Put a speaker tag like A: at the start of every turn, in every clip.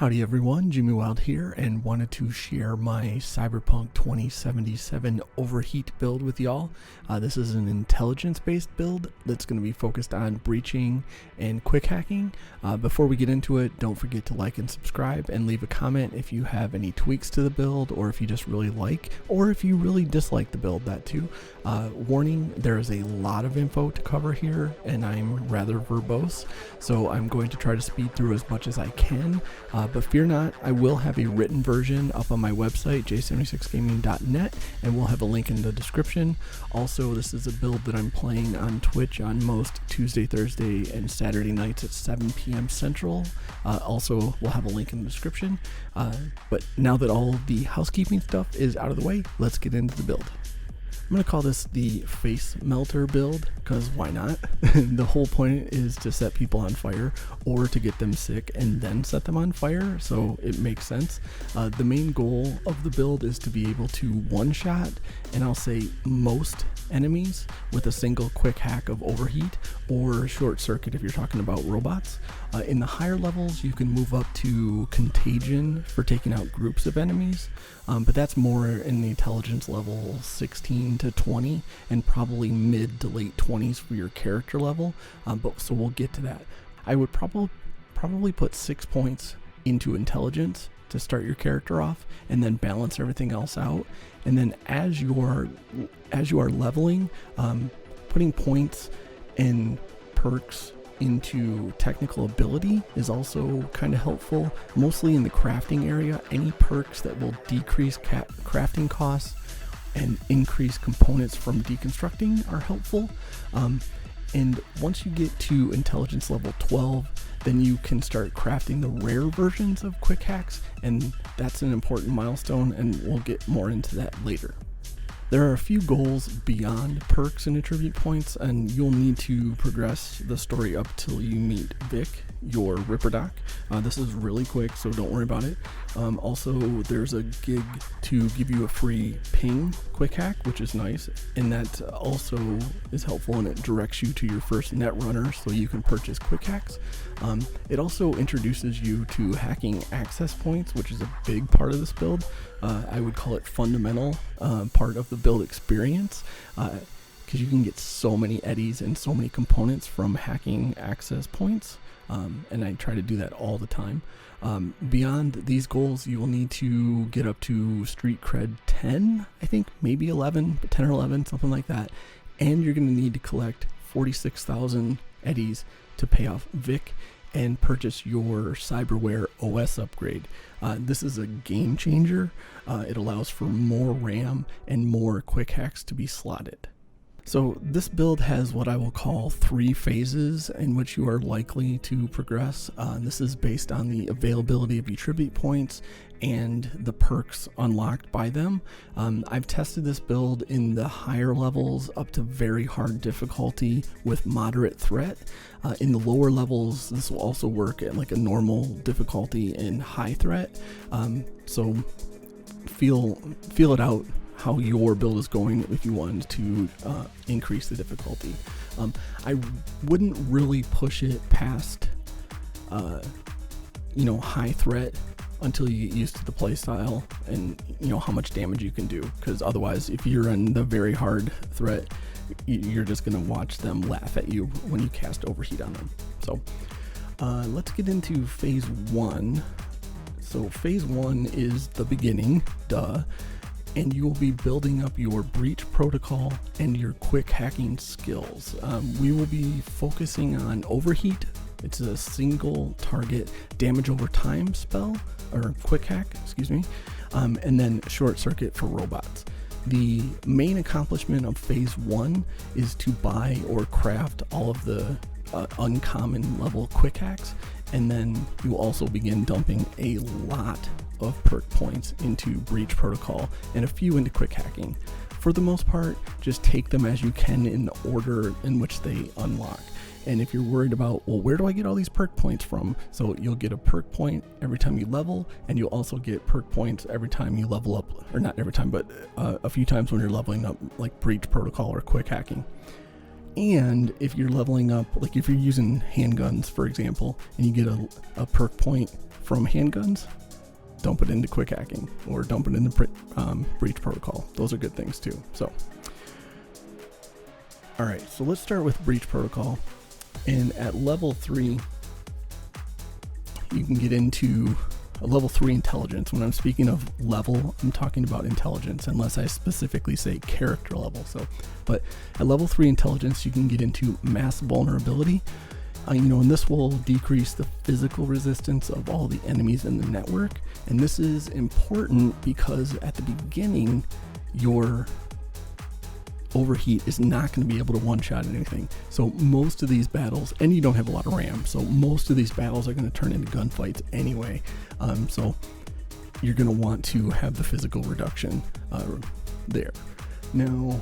A: Howdy everyone, Jimmy Wild here, and wanted to share my Cyberpunk 2077 Overheat build with y'all. This is an intelligence-based build that's going to be focused on breaching and quick hacking. Before we get into it, don't forget to like and subscribe and leave a comment if you have any tweaks to the build, or if you just really like, or if you really dislike the build, that too. Warning, there is a lot of info to cover here, and I'm rather verbose, so I'm going to try to speed through as much as I can. But fear not, I will have a written version up on my website, j76gaming.net, and we'll have a link in the description. Also, this is a build that I'm playing on Twitch on most Tuesday, Thursday, and Saturday nights at 7 p.m. Central. Also, we'll have a link in the description. But now that all the housekeeping stuff is out of the way, let's get into the build. I'm going to call this the face melter build, because why not? The whole point is to set people on fire or to get them sick and then set them on fire, so it makes sense. The main goal of the build is to be able to one-shot, and I'll say most enemies, with a single quick hack of Overheat or Short Circuit if you're talking about robots. In the higher levels, you can move up to Contagion for taking out groups of enemies, but that's more in the intelligence level 16 to 20, and probably mid to late 20s for your character level, so we'll get to that. I would probably put 6 points into intelligence to start your character off, and then balance everything else out. And then as you are leveling, putting points and perks into technical ability is also kind of helpful, mostly in the crafting area. Any perks that will decrease crafting costs and increase components from deconstructing are helpful. And once you get to intelligence level 12, then you can start crafting the rare versions of Quickhacks, and that's an important milestone, and we'll get more into that later. There are a few goals beyond perks and attribute points, and you'll need to progress the story up till you meet Vic, your Ripper Doc. This is really quick, so don't worry about it. Also, there's a gig to give you a free ping quick hack, which is nice, and that also is helpful, and it directs you to your first netrunner so you can purchase quick hacks. It also introduces you to hacking access points, which is a big part of this build. I would call it fundamental part of the build experience, because you can get so many eddies and so many components from hacking access points, and I try to do that all the time. Beyond these goals, you will need to get up to Street Cred 10, I think, maybe 11, but 10 or 11, something like that, and you're going to need to collect 46,000 eddies to pay off Vic and purchase your Cyberware OS upgrade. This is a game changer. It allows for more RAM and more quick hacks to be slotted. So this build has what I will call 3 phases in which you are likely to progress. This is based on the availability of attribute points and the perks unlocked by them. I've tested this build in the higher levels up to very hard difficulty with moderate threat. In the lower levels, this will also work at like a normal difficulty and high threat. So feel it out how your build is going if you wanted to increase the difficulty. I wouldn't really push it past high threat until you get used to the playstyle and how much damage you can do, because otherwise, if you're in the very hard threat, you're just going to watch them laugh at you when you cast Overheat on them. So let's get into phase 1. So phase 1 is the beginning, and you will be building up your breach protocol and your quick hacking skills. We will be focusing on Overheat. It's a single target damage over time spell, or quick hack, and then Short Circuit for robots. The main accomplishment of phase 1 is to buy or craft all of the uncommon level quick hacks, and then you will also begin dumping a lot of perk points into breach protocol and a few into quick hacking. For the most part, just take them as you can in the order in which they unlock. And if you're worried about, well, where do I get all these perk points from? So you'll get a perk point every time you level, and you'll also get perk points every time you level up, or not every time, but a few times when you're leveling up, like breach protocol or quick hacking. And if you're leveling up, like if you're using handguns, for example, and you get a perk point from handguns, dump it into Quickhacking or dump it into Breach Protocol. Those are good things too. So, all right, so let's start with Breach Protocol. And at level 3, you can get into a level 3 intelligence. When I'm speaking of level, I'm talking about intelligence, unless I specifically say character level. So, but at level 3 intelligence, you can get into mass vulnerability. And this will decrease the physical resistance of all the enemies in the network. And this is important because at the beginning, your Overheat is not going to be able to one-shot anything. So most of these battles, and you don't have a lot of RAM, so most of these battles are going to turn into gunfights anyway. So you're going to want to have the physical reduction there. Now,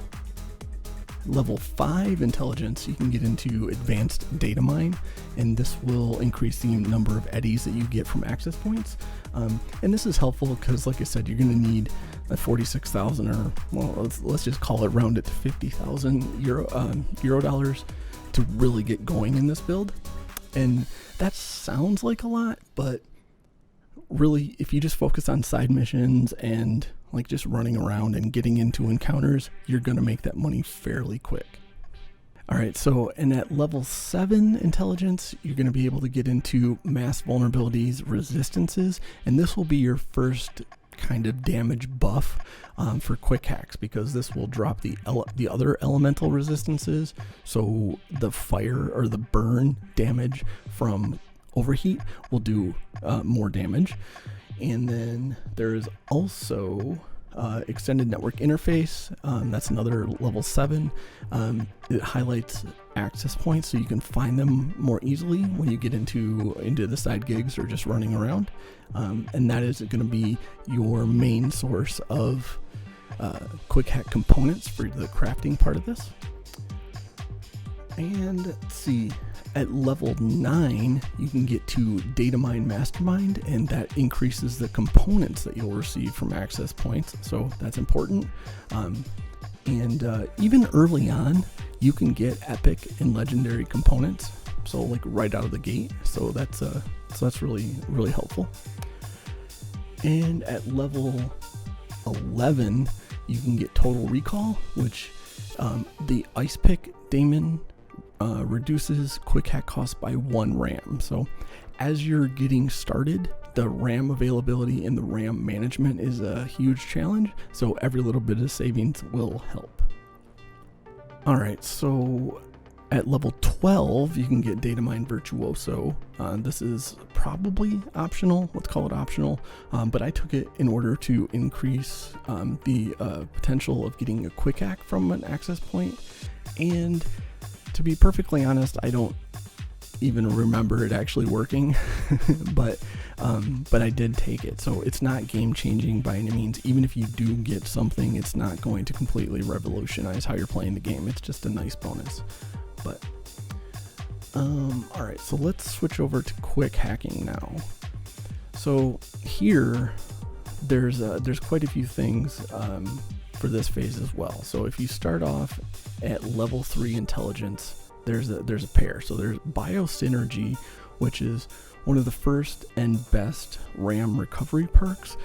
A: level 5 intelligence, you can get into advanced data mine, and this will increase the number of eddies that you get from access points. And this is helpful because, like I said, you're going to need a 46,000, or well, let's just call it, round it to 50,000 euro dollars to really get going in this build. And that sounds like a lot, but really, if you just focus on side missions and like just running around and getting into encounters, you're going to make that money fairly quick. All right, so, and at level 7 intelligence, you're going to be able to get into mass vulnerabilities, resistances, and this will be your first kind of damage buff for Quickhacks, because this will drop the other elemental resistances. So the fire or the burn damage from Overheat will do more damage. And then there's also extended network interface. That's another level 7. It highlights access points so you can find them more easily when you get into the side gigs or just running around. And that is going to be your main source of Quickhack components for the crafting part of this. And let's see, at level 9, you can get to Data Mine Mastermind, and that increases the components that you'll receive from access points. So that's important. And even early on, you can get epic and legendary components. So like right out of the gate. So that's really, really helpful. And at level 11, you can get Total Recall, which the Ice Pick Daemon reduces Quickhack cost by 1 RAM. So as you're getting started, the RAM availability and the RAM management is a huge challenge. So every little bit of savings will help. All right, so at level 12, you can get Data Mine Virtuoso. This is probably optional. Let's call it optional. But I took it in order to increase the potential of getting a quick hack from an access point. And to be perfectly honest, I don't even remember it actually working, but I did take it. So it's not game changing by any means. Even if you do get something, it's not going to completely revolutionize how you're playing the game. It's just a nice bonus. But all right, so let's switch over to quick hacking now. So here, there's quite a few things for this phase as well. So if you start off at level 3 intelligence, there's a pair. So there's Biosynergy, which is one of the first and best RAM recovery perks.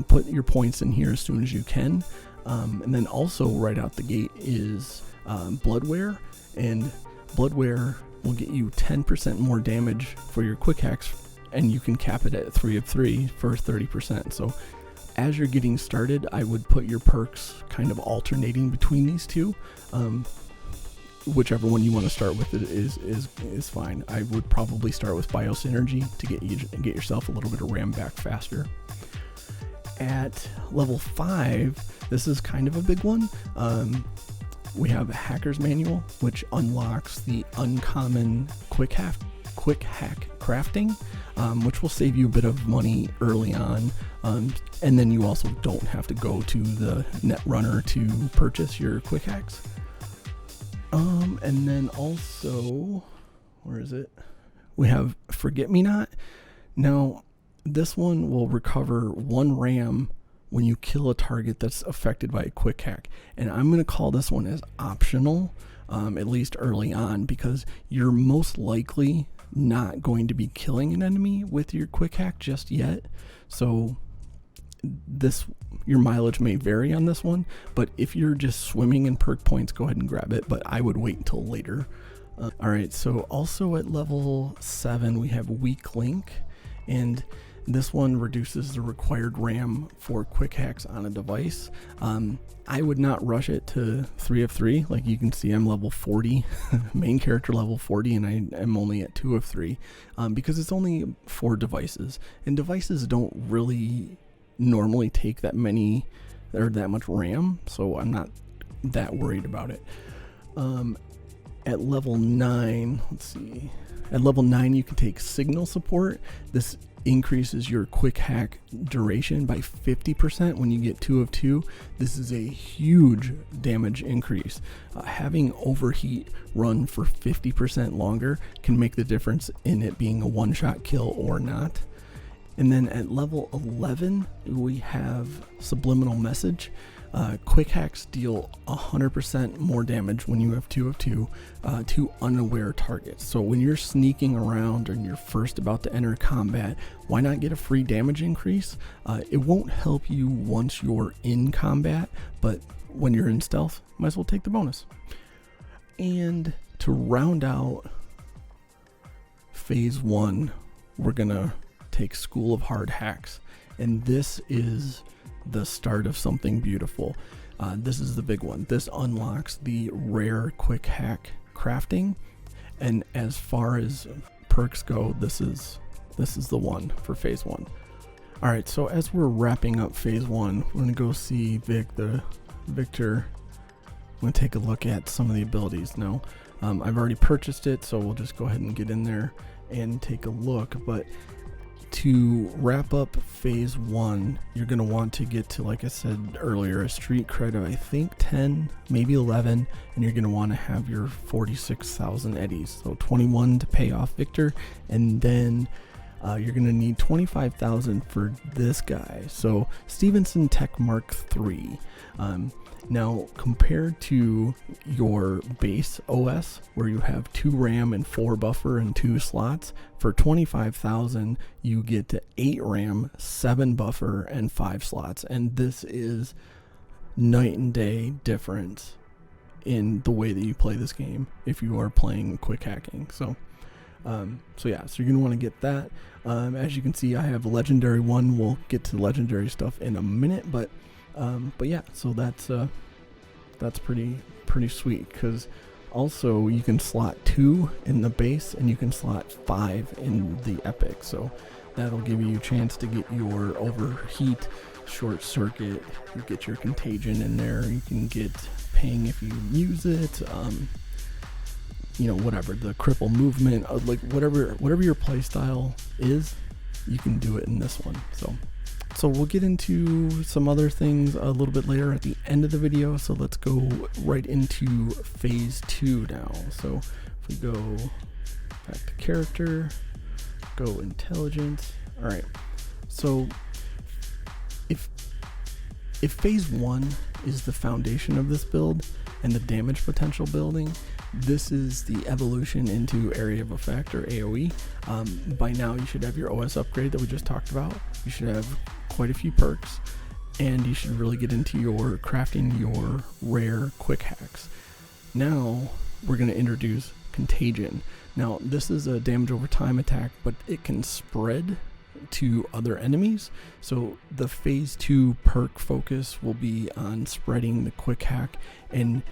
A: Put your points in here as soon as you can. And then also right out the gate is Bloodware, and Bloodware will get you 10% more damage for your quick hacks, and you can cap it at 3 of 3 for 30%. So as you're getting started, I would put your perks kind of alternating between these two. Whichever one you want to start with is fine. I would probably start with Biosynergy to get yourself a little bit of RAM back faster. At level 5, this is kind of a big one. We have a Hacker's Manual, which unlocks the uncommon quick hack crafting, which will save you a bit of money early on. And then you also don't have to go to the Netrunner to purchase your quick hacks. And then also, where is it? We have Forget Me Not. Now, this one will recover 1 RAM when you kill a target that's affected by a quick hack. And I'm going to call this one as optional. at least early on, because you're most likely not going to be killing an enemy with your quick hack just yet. So your mileage may vary on this one, but if you're just swimming in perk points, go ahead and grab it, but I would wait until later. Alright, so also at level 7 we have Weak Link, and this one reduces the required RAM for quick hacks on a device. I would not rush it to 3 of 3. Like you can see, I'm level 40, main character level 40, and I am only at 2 of 3, because it's only for devices, and devices don't really normally take that many or that much RAM, so I'm not that worried about it. At level 9, let's see, at level 9 you can take signal support. This increases your quick hack duration by 50% when you get 2 of 2. This is a huge damage increase. Having Overheat run for 50% longer can make the difference in it being a one-shot kill or not. And then at level 11 we have Subliminal Message. Quick hacks deal 100% more damage when you have 2 of 2 to unaware targets. So when you're sneaking around and you're first about to enter combat, why not get a free damage increase? It won't help you once you're in combat, but when you're in stealth, might as well take the bonus. And to round out phase 1, we're gonna take School of Hard Hacks, and this is the start of something beautiful. This is the big one. This unlocks the rare quick hack crafting, and as far as perks go, this is the one for phase 1. All right, so as we're wrapping up phase 1, we're gonna go see Victor. I'm gonna take a look at some of the abilities now. I've already purchased it, so we'll just go ahead and get in there and take a look. But to wrap up phase 1, you're going to want to get to, like I said earlier, a street cred of I think 10, maybe 11, and you're going to want to have your 46,000 eddies. So 21 to pay off Victor, and then you're going to need 25,000 for this guy. So Stevenson Tech Mark III. Now, compared to your base OS, where you have 2 RAM and 4 buffer and 2 slots, for 25,000 you get to 8 RAM, 7 buffer, and 5 slots. And this is night and day difference in the way that you play this game if you are playing quick hacking. So yeah, so you're gonna want to get that. As you can see, I have legendary 1. We'll get to legendary stuff in a minute, but yeah, so that's pretty sweet, because also you can slot 2 in the base and you can slot 5 in the epic, so that'll give you a chance to get your Overheat, Short Circuit, you get your Contagion in there, you can get Ping if you use it, whatever, the cripple movement, like whatever your playstyle is, you can do it in this one. So we'll get into some other things a little bit later at the end of the video. So let's go right into phase 2 now. So if we go back to character, go intelligence. All right. So if phase 1 is the foundation of this build and the damage potential building, this is the evolution into area of effect, or AoE. By now you should have your OS upgrade that we just talked about. You should have quite a few perks, and you should really get into your crafting your rare quick hacks. Now we're going to introduce Contagion. Now this is a damage over time attack, but it can spread to other enemies. So the phase 2 perk focus will be on spreading the quick hack and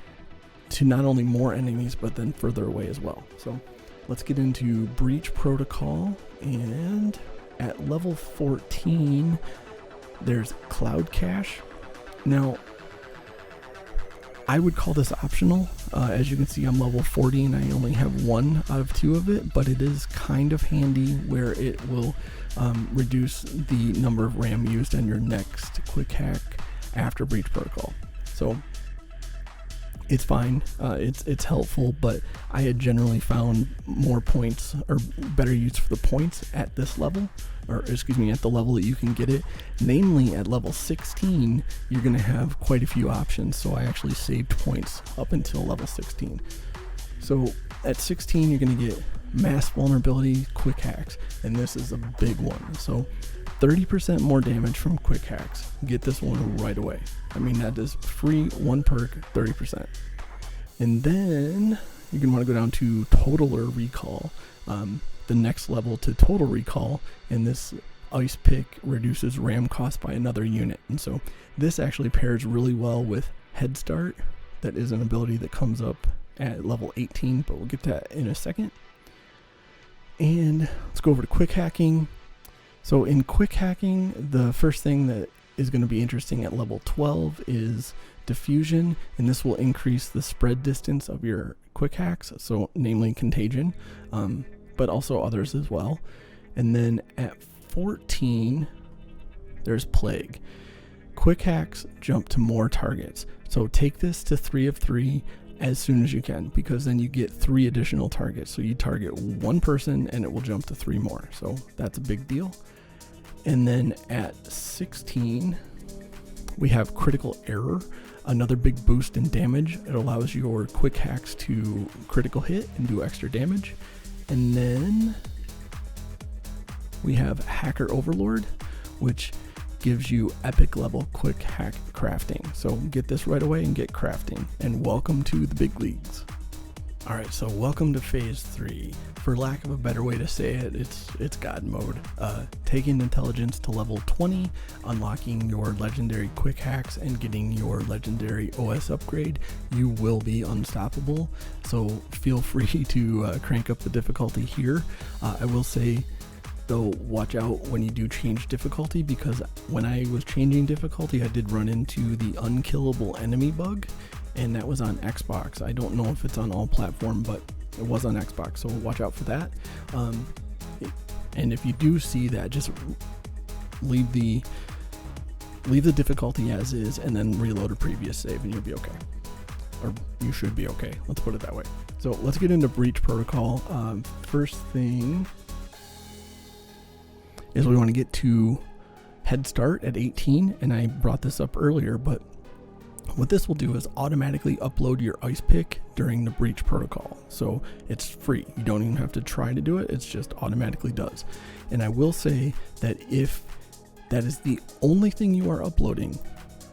A: to not only more enemies, but then further away as well. So let's get into Breach Protocol, and at level 14 there's Cloud Cache. Now I would call this optional. As you can see, I'm level 40 and I only have 1 out of 2 of it, but it is kind of handy where it will reduce the number of RAM used on your next quick hack after Breach Protocol. So it's fine. It's helpful, but I had generally found more points or better use for the points at this level, or excuse me, at the level that you can get it. Namely, at level 16, you're going to have quite a few options. So I actually saved points up until level 16. So at 16, you're going to get mass vulnerability, Quickhacks, and this is a big one. So 30% more damage from Quickhacks. Get this one right away. I mean, that is free, one perk, 30%. And then you're going to want to go down to Totaler Recall, the next level to Total Recall, and this Ice Pick reduces RAM cost by another unit. And so this actually pairs really well with Head Start. That is an ability that comes up at level 18, but we'll get to that in a second. And let's go over to Quickhacking. So in Quickhacking, the first thing that is going to be interesting at level 12 is Diffusion, and this will increase the spread distance of your Quickhacks, so namely Contagion, but also others as well. And then at 14, there's Plague. Quickhacks jump to more targets, so take this to 3 of 3 as soon as you can, because then you get 3 additional targets. So you target one person and it will jump to 3 more, so that's a big deal. And then at 16, we have Critical Error, another big boost in damage. It allows your Quickhacks to critical hit and do extra damage. And then we have Hacker Overlord, which gives you epic level quick hack crafting. So get this right away and get crafting. And welcome to the big leagues. All right, so welcome to phase 3. For lack of a better way to say it, it's God mode. Taking intelligence to level 20, unlocking your legendary Quickhacks, and getting your legendary OS upgrade. You will be unstoppable. So feel free to crank up the difficulty here. I will say, though, watch out when you do change difficulty, because when I was changing difficulty, I did run into the unkillable enemy bug, and that was on Xbox. I don't know if it's on all platforms, but it was on Xbox, so watch out for that. And if you do see that, just leave the difficulty as is and then reload a previous save and you'll be okay. Or you should be okay, let's put it that way. So let's get into Breach Protocol. First thing is we want to get to Head Start at 18, and I brought this up earlier, but what this will do is automatically upload your ice pick during the Breach Protocol. So it's free. You don't even have to try to do it. It's just automatically does. And I will say that if that is the only thing you are uploading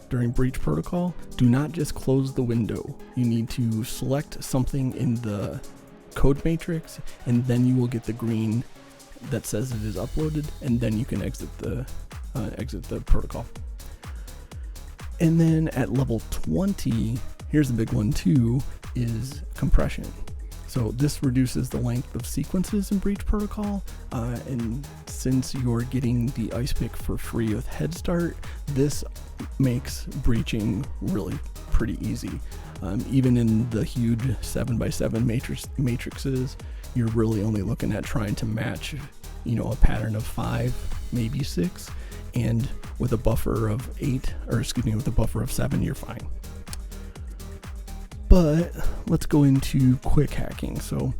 A: during Breach Protocol, do not just close the window. You need to select something in the code matrix, and then you will get the green that says it is uploaded, and then you can exit the protocol. And then at level 20, here's the big one too, is compression. So this reduces the length of sequences in Breach Protocol, and since you're getting the ice pick for free with Head Start, this makes breaching really pretty easy. Even in the huge 7x7 matrices, you're really only looking at trying to match, a pattern of 5, maybe 6, and with a buffer of 8, with a buffer of 7, you're fine. But let's go into Quickhacking. So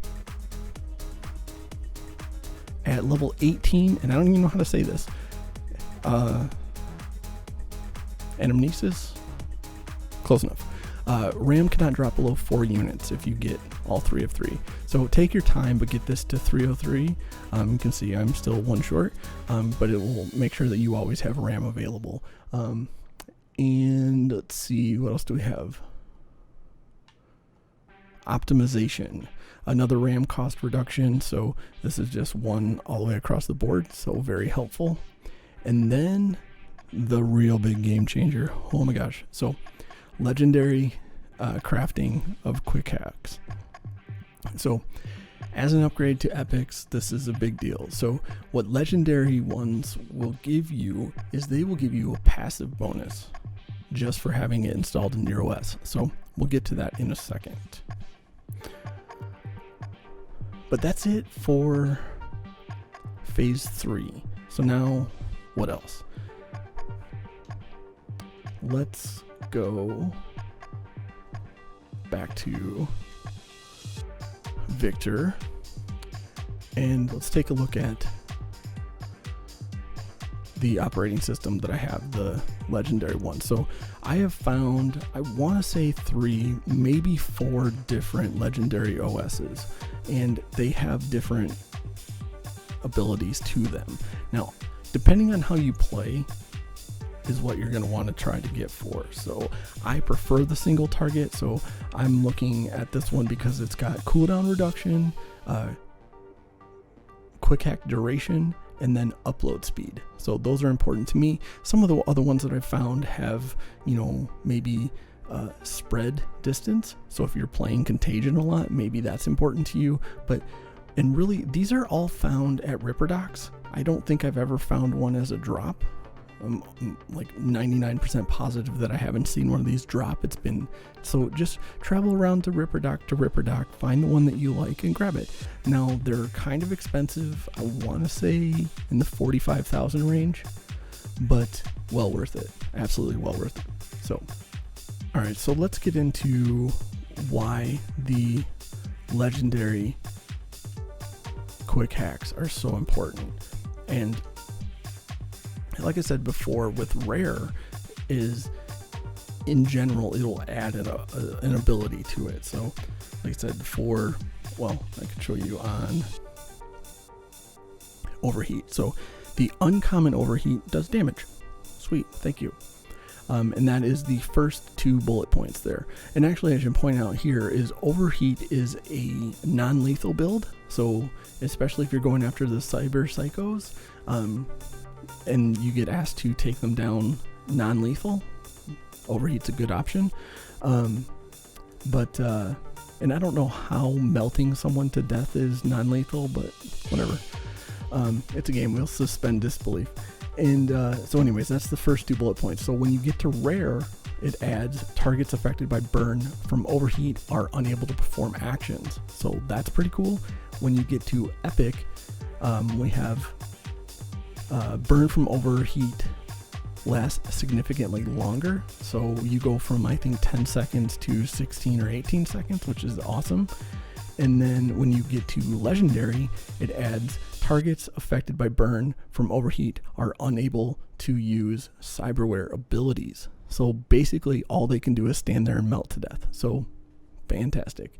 A: at level 18, and I don't even know how to say this, Anamnesis, close enough. RAM cannot drop below 4 units if you get all 3 of 3. So take your time, but get this to 303. You can see I'm still 1 short, but it will make sure that you always have RAM available. And let's see, what else do we have? Optimization, another RAM cost reduction. So this is just 1 all the way across the board, so very helpful. And then the real big game changer. Oh my gosh. So legendary crafting of Quickhacks. So as an upgrade to epics, this is a big deal. So what legendary ones will give you is they will give you a passive bonus just for having it installed in your OS. So we'll get to that in a second. But that's it for phase 3. So now what else? Let's go back to Victor, and let's take a look at the operating system that I have, the legendary one. So I have found, I want to say 3, maybe 4 different legendary OSs, and they have different abilities to them. Now, depending on how you play is what you're going to want to try to get for. So I prefer the single target, so I'm looking at this one because it's got cooldown reduction, quick hack duration, and then upload speed. So those are important to me. Some of the other ones that I've found have, you know, maybe spread distance. So if you're playing Contagion a lot, maybe that's important to you. And really, these are all found at Ripper Docs. I don't think I've ever found one as a drop. I'm like 99% positive that I haven't seen one of these drop. It's been, so just travel around to Ripper Doc, find the one that you like and grab it. Now they're kind of expensive. I want to say in the 45,000 range, but well worth it. Absolutely well worth it. So, all right, so let's get into why the legendary quick hacks are so important. And like I said before, with rare is, in general, it'll add an ability to it. So like I said before, well, I can show you on Overheat. So the uncommon Overheat does damage. Sweet, thank you. And that is the first 2 bullet points there. And actually, I should point out here is Overheat is a non-lethal build. So especially if you're going after the cyber psychos, and you get asked to take them down non-lethal, Overheat's a good option. And I don't know how melting someone to death is non-lethal, but whatever. It's a game, we'll suspend disbelief. And so anyways, that's the first 2 bullet points. So when you get to rare, it adds targets affected by burn from overheat are unable to perform actions. So that's pretty cool. When you get to epic, we have burn from overheat lasts significantly longer. So you go from, I think, 10 seconds to 16 or 18 seconds, which is awesome. And then when you get to legendary, it adds targets affected by burn from overheat are unable to use cyberware abilities. So basically all they can do is stand there and melt to death. So fantastic.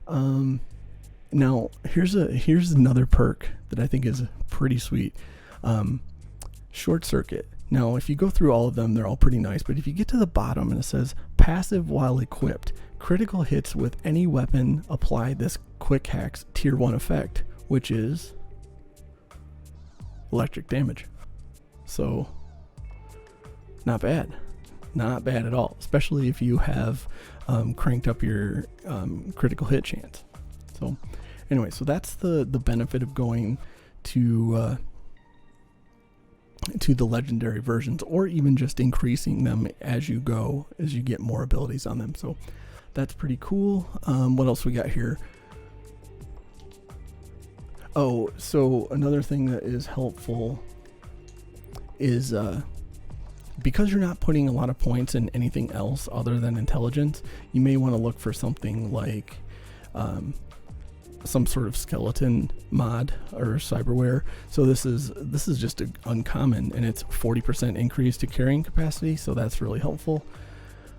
A: Now here's another perk that I think is pretty sweet. Short circuit. Now if you go through all of them, they're all pretty nice, but if you get to the bottom and it says passive while equipped, critical hits with any weapon apply this Quickhacks tier 1 effect, which is electric damage. So not bad at all, especially if you have cranked up your critical hit chance. So anyway, so that's the benefit of going to the legendary versions, or even just increasing them as you go, as you get more abilities on them. So that's pretty cool. What else we got here? Oh, so another thing that is helpful is because you're not putting a lot of points in anything else other than intelligence, you may want to look for something like some sort of skeleton mod or cyberware. So this is just an uncommon, and it's 40% increase to carrying capacity, so that's really helpful.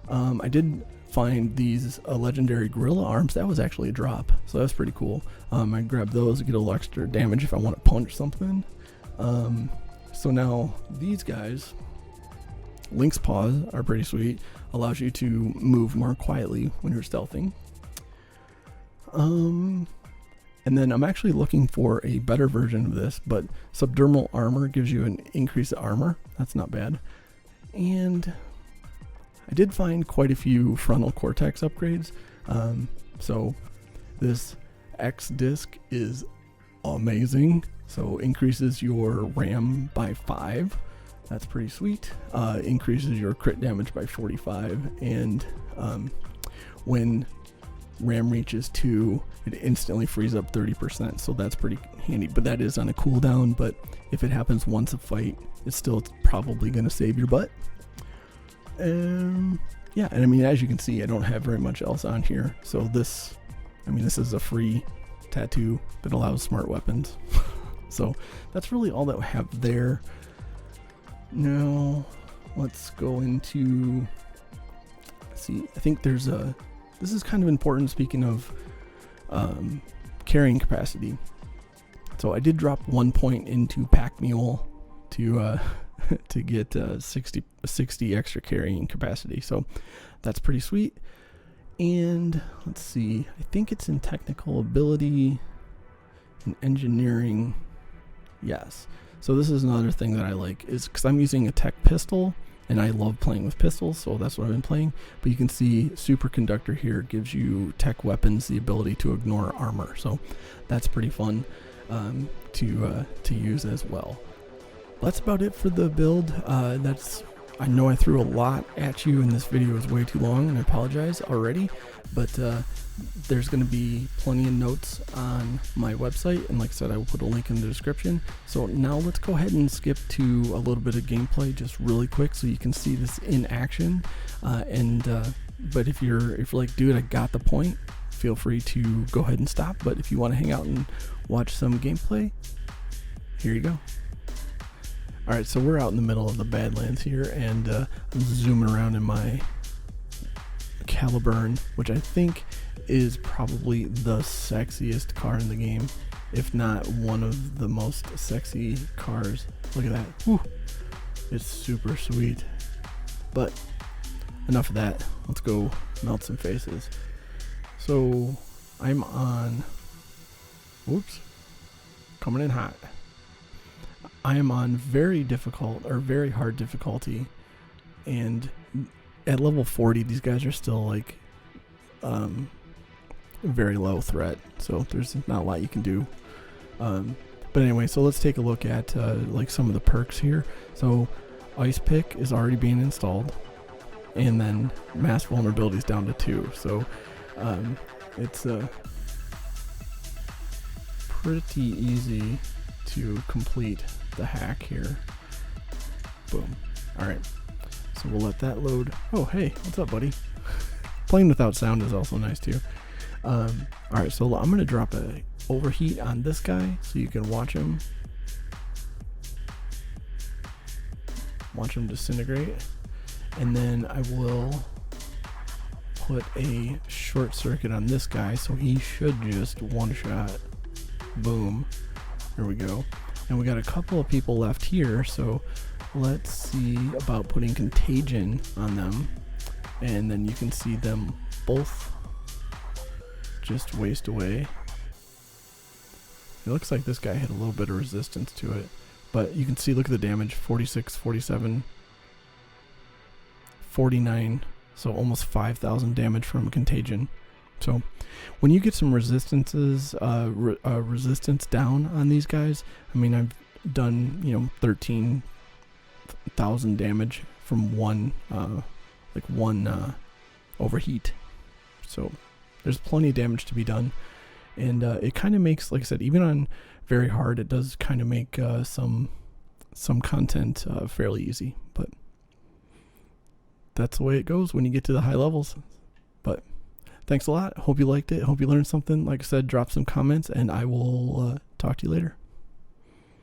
A: I did find these legendary gorilla arms. That was actually a drop, so that's pretty cool. I grabbed those to get a little extra damage if I want to punch something. So now these guys, Link's Paws, are pretty sweet. Allows you to move more quietly when you're stealthing. And then I'm actually looking for a better version of this, but subdermal armor gives you an increase of armor. That's not bad. And I did find quite a few frontal cortex upgrades. So this X disc is amazing. So increases your RAM by 5. That's pretty sweet. Increases your crit damage by 45. And when RAM reaches 2, it instantly frees up 30%. So that's pretty handy. But that is on a cooldown. But if it happens once a fight, it's still probably going to save your butt. yeah, and I mean, as you can see, I don't have very much else on here. So this, I mean, this is a free tattoo that allows smart weapons. So that's really all that we have there. Now let's go into, see, I think there's a, this is kind of important, speaking of carrying capacity. So I did drop 1 point into Pack Mule to to get 60 extra carrying capacity. So that's pretty sweet. And let's see, I think it's in technical ability and engineering. Yes. So this is another thing that I like, is because I'm using a tech pistol and I love playing with pistols, so that's what I've been playing. But you can see Superconductor here gives you tech weapons the ability to ignore armor. So that's pretty fun to use as well. That's about it for the build. I know I threw a lot at you and this video is way too long, and I apologize already, but there's going to be plenty of notes on my website, and like I said, I will put a link in the description. So now let's go ahead and skip to a little bit of gameplay just really quick so you can see this in action. But if you're like, dude, I got the point, feel free to go ahead and stop. But if you want to hang out and watch some gameplay, here you go. Alright, so we're out in the middle of the Badlands here, and I'm zooming around in my Caliburn, which I think is probably the sexiest car in the game, if not one of the most sexy cars. Look at that. Whew. It's super sweet. But enough of that. Let's go melt some faces. So I'm on, whoops, coming in hot. I am on very difficult, or very hard difficulty, and at level 40 these guys are still like very low threat, so there's not a lot you can do. But anyway, so let's take a look at like some of the perks here. So Ice Pick is already being installed, and then mass vulnerability is down to 2, so it's pretty easy to complete the hack here. Boom. Alright, so we'll let that load. Oh, hey, what's up, buddy? Playing without sound is also nice too. Alright, so I'm going to drop a overheat on this guy so you can watch him disintegrate, and then I will put a short circuit on this guy so he should just one shot. Boom. There we go. And we got a couple of people left here, so let's see about putting Contagion on them, and then you can see them both just waste away. It looks like this guy had a little bit of resistance to it, but you can see, look at the damage, 46, 47, 49, so almost 5,000 damage from Contagion. So when you get some resistances, resistance down on these guys, I mean, I've done, 13,000 damage from one overheat. So there's plenty of damage to be done, and it kind of makes, like I said, even on very hard, it does kind of make some content fairly easy. But that's the way it goes when you get to the high levels. But thanks a lot. Hope you liked it. Hope you learned something. Like I said, drop some comments, and I will talk to you later.